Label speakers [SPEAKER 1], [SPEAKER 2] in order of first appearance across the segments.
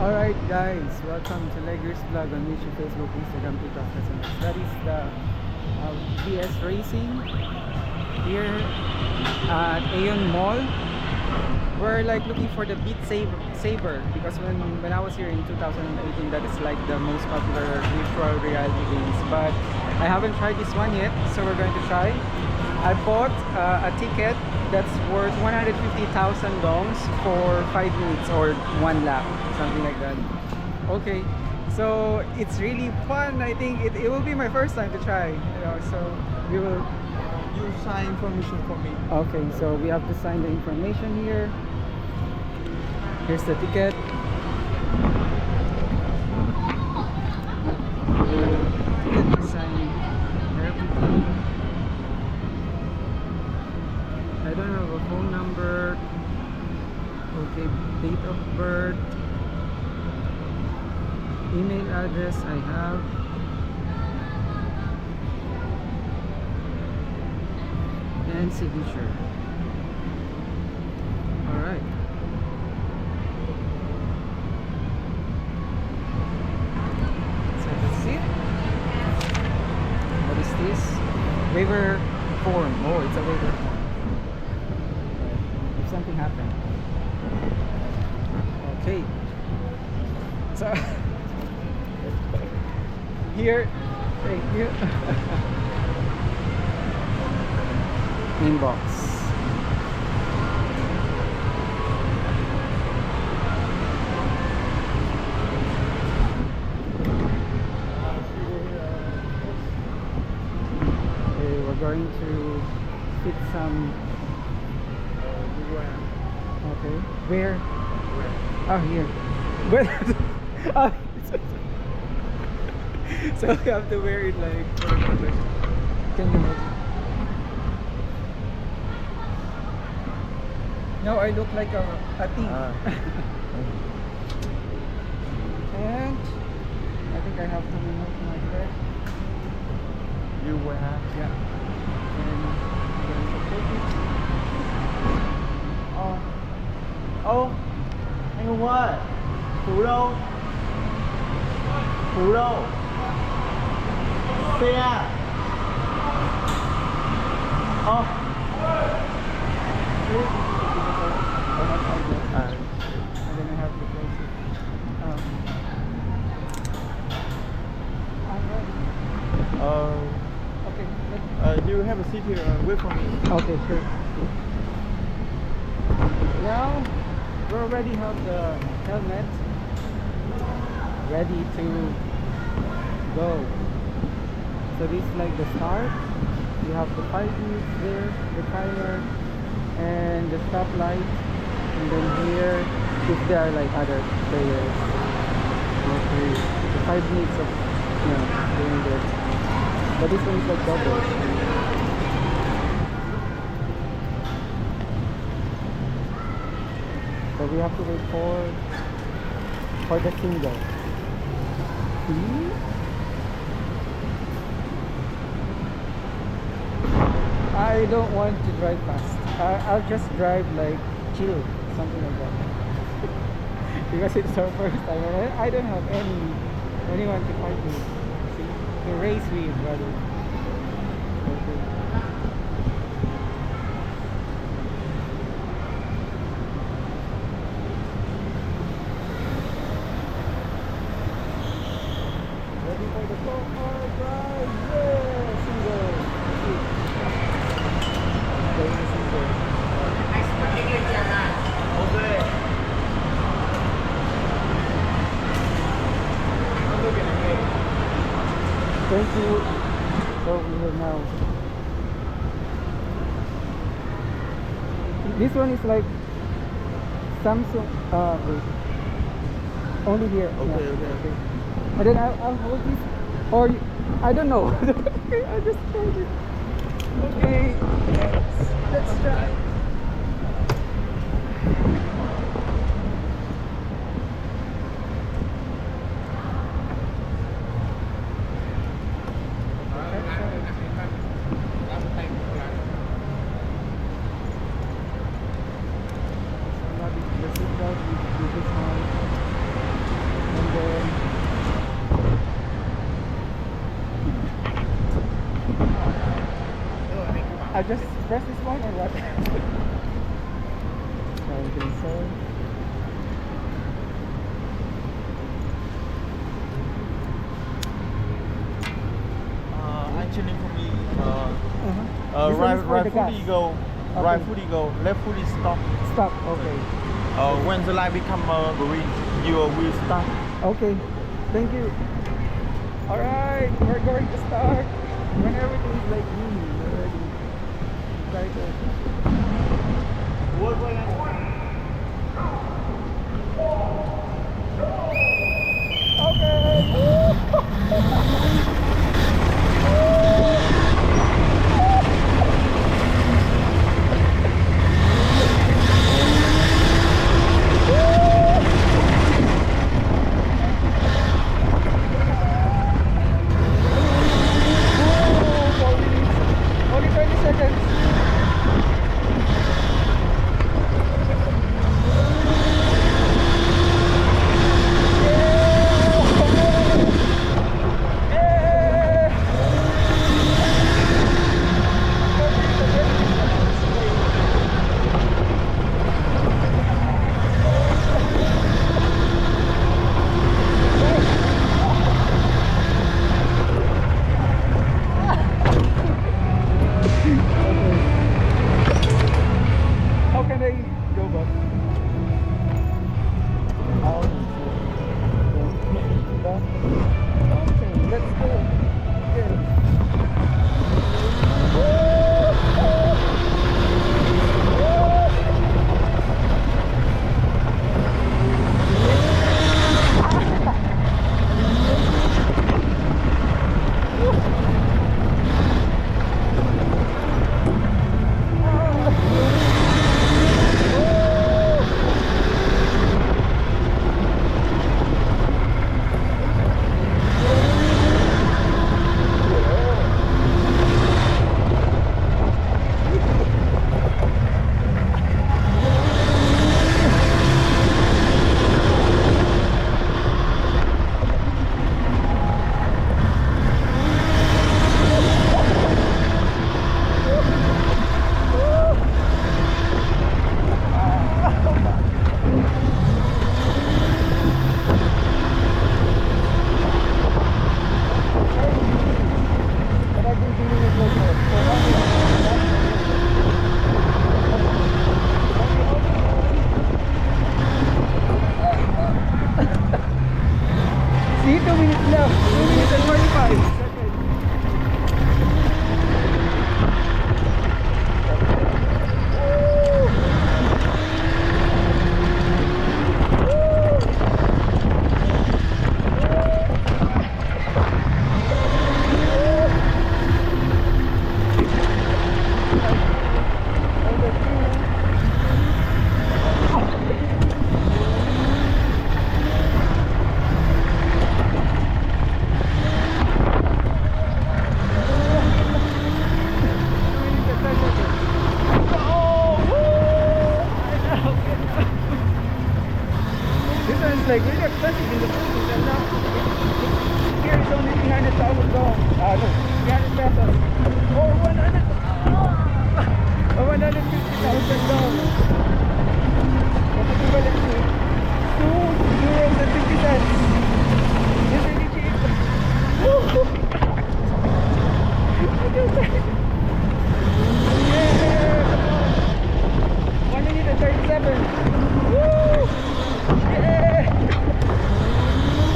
[SPEAKER 1] Alright guys, welcome to Leggers Vlog on YouTube, Facebook, Instagram, TikTok, SMS. That is the VS Racing here at Aeon Mall. We're like looking for the Beat Saber because when I was here in 2018, that is like the most popular virtual reality games. But I haven't tried this one yet, so we're going to try. I bought a ticket that's worth 150,000 dongs for 5 minutes or 1 lap, something like that. Okay, so it's really fun. I think it will be my first time to try, so we will.
[SPEAKER 2] You sign information for me.
[SPEAKER 1] Okay, so we have to sign the information here. Here's the ticket. Let me sign everything. I don't have a phone number. Okay, date of birth. Email address I have. And signature. Alright. So that's it. What is this? Waiver form. Oh, it's a waiver form. If something happened. Okay. So here, thank you. Inbox. Okay, we're going to fit some. Okay, where? Oh, here. But oh, so we have to wear it like. Can you? No, I look like a thief. And I think I have to remove my hair.
[SPEAKER 2] You will have.
[SPEAKER 1] Yeah. And I'm going to take it.
[SPEAKER 2] Anh Hùng ơi, Phú đâu? Phú đâu? Xe à?
[SPEAKER 1] I'm gonna have to close it. I'm ready. Okay.
[SPEAKER 2] You have a seat here. Wait for me.
[SPEAKER 1] Okay, sure. Now we already have the helmet ready to go. So this is like the start. You have the 5 minutes there, the timer, and the stoplight, and then here, if there are like other players. Okay, the 5 minutes of doing that. But this one is like double. So we have to wait for the single. I don't want to drive fast. I'll just drive like chill, something like that. Because it's our first time and I don't have anyone to fight me. See? To race with, rather. Okay. Ready for the go-kart drive? Yeah! Single! Going to single. Thank you. So we have now. This one is like Samsung. Wait. Only here.
[SPEAKER 2] Okay.
[SPEAKER 1] And then I'll hold this, or I don't know. Okay, I just hold it. Okay, let's try. So now the seatbelt with this one. just press this one or what? Okay, so.
[SPEAKER 2] Actually for me,
[SPEAKER 1] This one is for
[SPEAKER 2] right
[SPEAKER 1] the
[SPEAKER 2] foot
[SPEAKER 1] gas.
[SPEAKER 2] you go,
[SPEAKER 1] Okay.
[SPEAKER 2] right foot you go, left foot is stop.
[SPEAKER 1] Stop, okay.
[SPEAKER 2] When the light become green, you will start.
[SPEAKER 1] Okay, thank you. Alright, we're going to start. When everything is like green, we're ready. Try to. Only 20 seconds. How can I go back? Okay, let's go. Okay. But I've been doing it before. So how See, 2 minutes left. 2 minutes and 45 seconds. This one is like really expensive in the Philippines, and now here it's only 300,000 dollars. No, 300 pesos. Or 100. Or 150,000 dollars. What's equivalent to €2.50. It's really cheap. Woo! Yeah! 1 minute and 37. Woo! Yeah!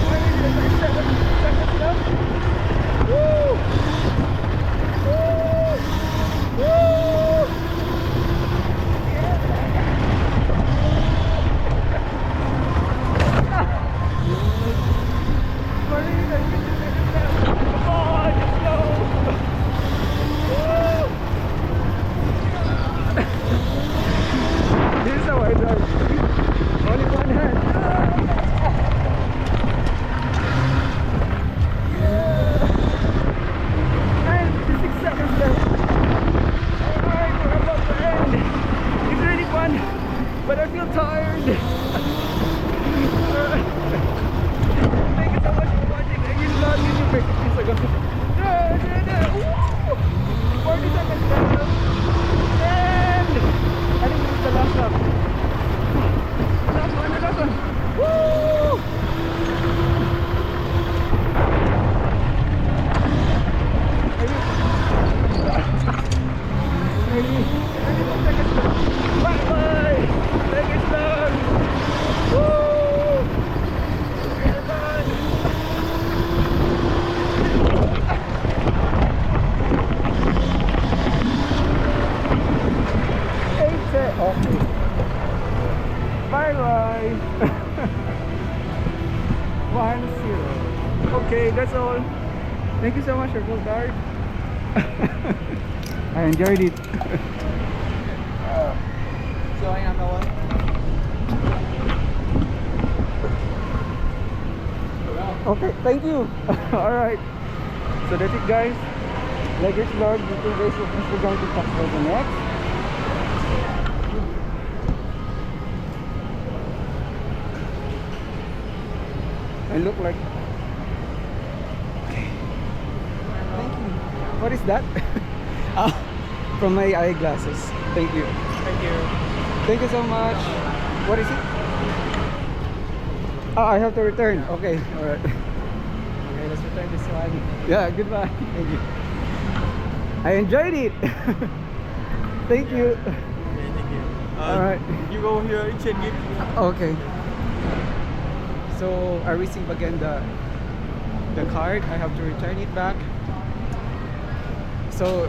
[SPEAKER 1] 1 minute and 37 seconds left. Woo! Woo! Woo! Yeah! Okay, that's all. Thank you so much for your card. I enjoyed it.
[SPEAKER 2] So anh làm đâu ấy?
[SPEAKER 1] Okay, thank you. Alright. So that's it, guys. Leggers vlog, YouTube, Facebook, Instagram, TikTok for the next. I look like. Okay. Thank you. What is that? Ah, from my eyeglasses. Thank you.
[SPEAKER 2] Thank you.
[SPEAKER 1] Thank you so much. What is it? Ah, I have to return. Okay, alright.
[SPEAKER 2] Okay, let's return this one.
[SPEAKER 1] Yeah, goodbye. Thank you. I enjoyed it. Thank you.
[SPEAKER 2] Okay, thank you.
[SPEAKER 1] Alright.
[SPEAKER 2] You go here, exchange gift.
[SPEAKER 1] Okay. So I received again the card. I have to return it back. So